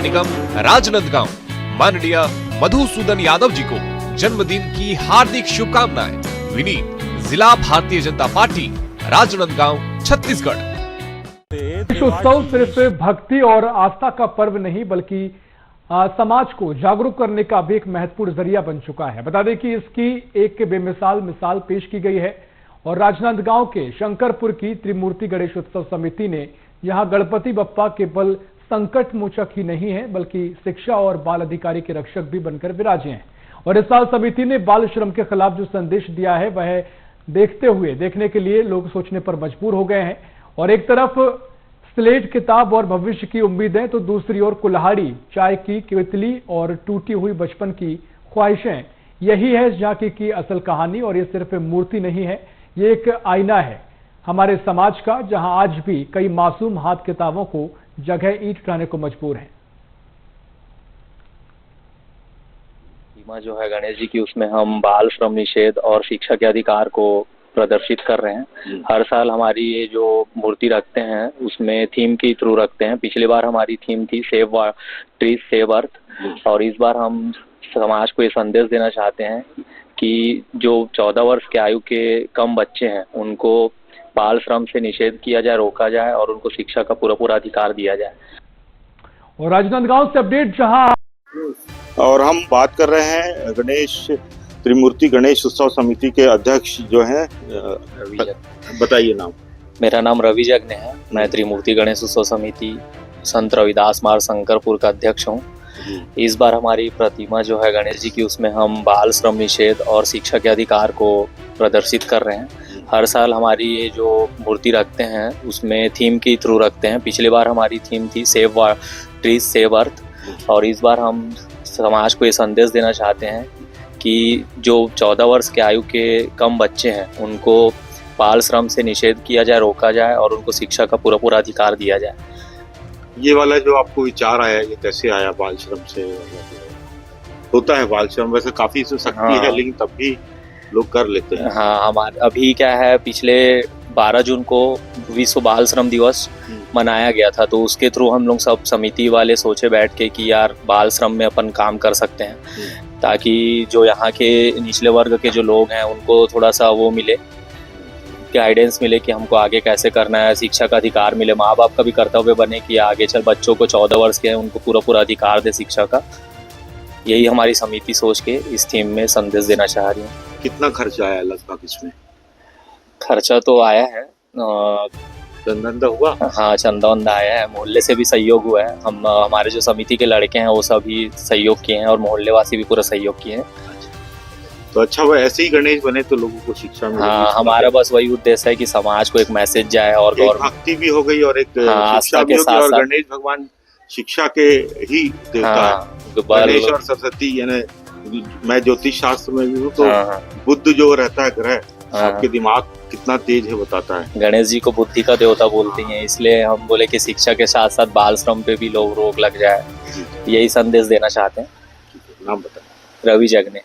निगम राजनांदगांव माननीय मधुसूदन यादव जी को जन्मदिन की हार्दिक शुभकामनाएं। विनीत, जिला भारतीय जनता पार्टी, राजनांदगांव, छत्तीसगढ़। उत्सव सिर्फ भक्ति और आस्था का पर्व नहीं बल्कि समाज को जागरूक करने का भी एक महत्वपूर्ण जरिया बन चुका है। बता दें कि इसकी एक बेमिसाल मिसाल पेश की गई है और राजनांदगांव के शंकरपुर की त्रिमूर्ति गणेश उत्सव समिति ने यहां गणपति बप्पा केवल संकट मोचक ही नहीं है बल्कि शिक्षा और बाल अधिकारी के रक्षक भी बनकर विराजे हैं। और इस साल समिति ने बाल श्रम के खिलाफ जो संदेश दिया है वह देखने के लिए लोग सोचने पर मजबूर हो गए हैं। और एक तरफ स्लेट किताब और भविष्य की उम्मीदें तो दूसरी ओर कुल्हाड़ी, चाय की केतली और टूटी हुई बचपन की ख्वाहिशें। यही है झांकी की असल कहानी। और ये सिर्फ मूर्ति नहीं है, ये एक आईना है हमारे समाज का, जहां आज भी कई मासूम हाथ किताबों को जगह ईंट उठाने को मजबूर हैं। प्रतिमा जो है गणेश जी की, उसमें हम बाल श्रम निषेध और शिक्षा के अधिकार को प्रदर्शित कर रहे हैं। हर साल हमारी ये जो मूर्ति रखते हैं उसमें थीम के थ्रू रखते हैं। पिछली बार हमारी थीम थी सेव ट्रीज सेव अर्थ, और इस बार हम समाज को ये संदेश देना चाहते हैं कि जो 14 वर्ष के आयु के कम बच्चे हैं उनको बाल श्रम से निषेध किया जाए, रोका जाए और उनको शिक्षा का पूरा अधिकार दिया जाए। और राजनांदगांव से अपडेट जहां और हम बात कर रहे हैं गणेश त्रिमूर्ति गणेश उत्सव समिति के अध्यक्ष जो हैं, बताइए नाम। मेरा नाम रवि जग्न है। मैं त्रिमूर्ति गणेश उत्सव समिति संत रविदास मार्ग शंकरपुर का अध्यक्ष हूँ। इस बार हमारी प्रतिमा जो है गणेश जी की, उसमें हम बाल श्रम निषेध और शिक्षा के अधिकार को प्रदर्शित कर रहे हैं। हर साल हमारी ये जो मूर्ति रखते हैं उसमें थीम के थ्रू रखते हैं। पिछली बार हमारी थीम थी सेव ट्रीज सेव अर्थ, और इस बार हम समाज को ये संदेश देना चाहते हैं कि जो 14 वर्ष के आयु के कम बच्चे हैं उनको बाल श्रम से निषेध किया जाए, रोका जाए और उनको शिक्षा का पूरा अधिकार दिया जाए। ये वाला जो आपको विचार आया, ये कैसे आया? बाल श्रम से होता है बाल श्रम, वैसे काफी सख्ती है लेकिन तब भी लोग कर लेते हैं। हाँ, हमारे अभी क्या है, पिछले 12 जून को विश्व बाल श्रम दिवस मनाया गया था, तो उसके थ्रू हम लोग सब समिति वाले सोचे बैठ के कि यार बाल श्रम में अपन काम कर सकते हैं, ताकि जो यहाँ के निचले वर्ग के जो लोग हैं उनको थोड़ा सा वो मिले, गाइडेंस मिले कि हमको आगे कैसे करना है, शिक्षा का अधिकार मिले, माँ बाप का भी कर्तव्य बने कि आगे चल बच्चों को 14 वर्ष के हैं उनको पूरा अधिकार दे शिक्षा का। यही हमारी समिति सोच के इस थीम में संदेश देना चाह रही है। कितना खर्चा आया लगभग इसमें? खर्चा तो आया है, चंदा हुआ। हाँ, चंदा वंदा आया है, मोहल्ले से भी सहयोग हुआ है। हम हमारे जो समिति के लड़के हैं वो सभी सहयोग किए हैं और मोहल्ले वासी भी पूरा सहयोग किए हैं। तो अच्छा, वो ऐसे ही गणेश बने तो लोगों को शिक्षा मिले। हाँ, हमारा बस वही उद्देश्य है कि समाज को एक मैसेज जाए और भक्ति भी हो गई और एक शिक्षा भी हो गई। और गणेश भगवान शिक्षा के ही देवता है। गणेश और सरस्वती, यानी मैं ज्योतिष शास्त्र में भी हूँ तो बुद्ध जो रहता है ग्रह, आपके दिमाग कितना तेज है बताता है। गणेश जी को बुद्धि का देवता बोलते हैं, इसलिए हम बोले कि शिक्षा के साथ साथ बाल श्रम पे भी लोग रोक लग जाए, यही संदेश देना चाहते हैं। नाम बताएं। रवि जग्ने।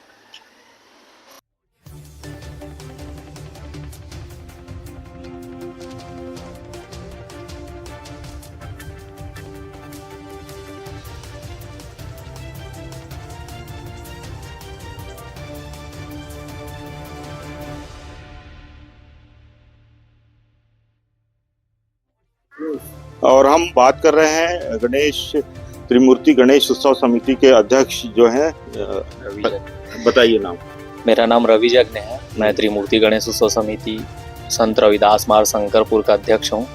और हम बात कर रहे हैं गणेश त्रिमूर्ति गणेश उत्सव समिति के अध्यक्ष जो हैं, बताइए नाम। मेरा नाम रवि जग्न है। मैं त्रिमूर्ति गणेश उत्सव समिति संत रविदास मार्ग शंकरपुर का अध्यक्ष हूँ।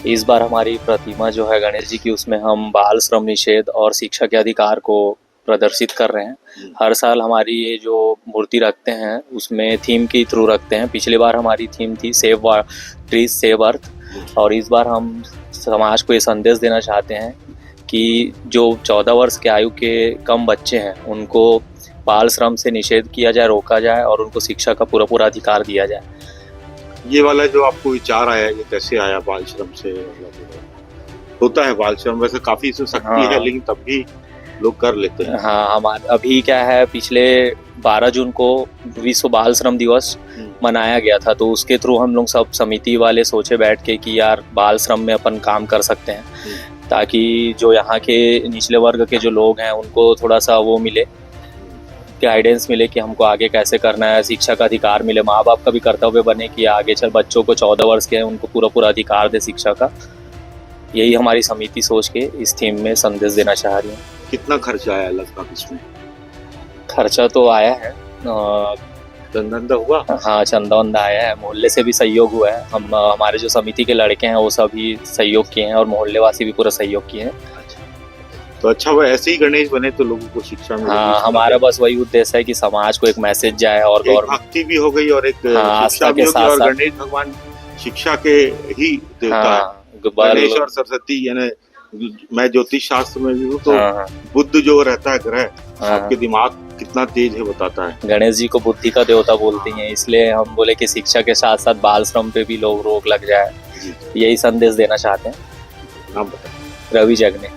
इस बार हमारी प्रतिमा जो है गणेश जी की, उसमें हम बाल श्रम निषेध और शिक्षा के अधिकार को प्रदर्शित कर रहे हैं। हर साल हमारी ये जो मूर्ति रखते हैं उसमें थीम के थ्रू रखते हैं। पिछली बार हमारी थीम थी सेव ट्रीज सेव अर्थ, और इस बार हम समाज को ये संदेश देना चाहते हैं कि जो 14 वर्ष के आयु के कम बच्चे हैं उनको बाल श्रम से निषेध किया जाए, रोका जाए और उनको शिक्षा का पूरा अधिकार दिया जाए। ये वाला जो आपको विचार आया, ये कैसे आया? बाल श्रम से होता है बाल श्रम, वैसे काफी सख्ती है लेकिन तब भी लोग कर लेते हैं। हाँ, हमारे अभी क्या है, पिछले 12 जून को विश्व बाल श्रम दिवस मनाया गया था, तो उसके थ्रू हम लोग सब समिति वाले सोचे बैठ के कि यार बाल श्रम में अपन काम कर सकते हैं, ताकि जो यहाँ के निचले वर्ग के जो लोग हैं उनको थोड़ा सा वो मिले, गाइडेंस मिले कि हमको आगे कैसे करना है, शिक्षा का अधिकार मिले, माँ बाप का भी कर्तव्य बने कि आगे चल बच्चों को 14 वर्ष के हैं उनको पूरा अधिकार दे शिक्षा का। यही हमारी समिति सोच के इस थीम में संदेश देना चाह रही है। कितना खर्चा आया लगभग इसमें? खर्चा तो आया है, चंदा हुआ? हाँ, चंदा वंदा आया है, मोहल्ले से भी सहयोग हुआ है। हम हमारे जो समिति के लड़के हैं वो सभी सहयोग किए हैं और मोहल्ले वासी भी पूरा सहयोग किए हैं। तो अच्छा, वो ऐसे ही गणेश बने तो लोगों को शिक्षा मिले। हाँ, हमारा बस वही उद्देश्य है कि समाज को एक मैसेज जाए और भक्ति भी हो गई और एक शिक्षा भी होगी। और गणेश भगवान शिक्षा के ही देवता है। गणेश और सरस्वती, यानी मैं ज्योतिष शास्त्र में भी हूँ तो बुद्ध जो रहता है ग्रह, आपके दिमाग कितना तेज है बताता है। गणेश जी को बुद्धि का देवता बोलते हैं, इसलिए हम बोले कि शिक्षा के साथ साथ बाल श्रम पे भी लोग रोक लग जाए, यही संदेश देना चाहते हैं। नाम बताएं। रवि जगने।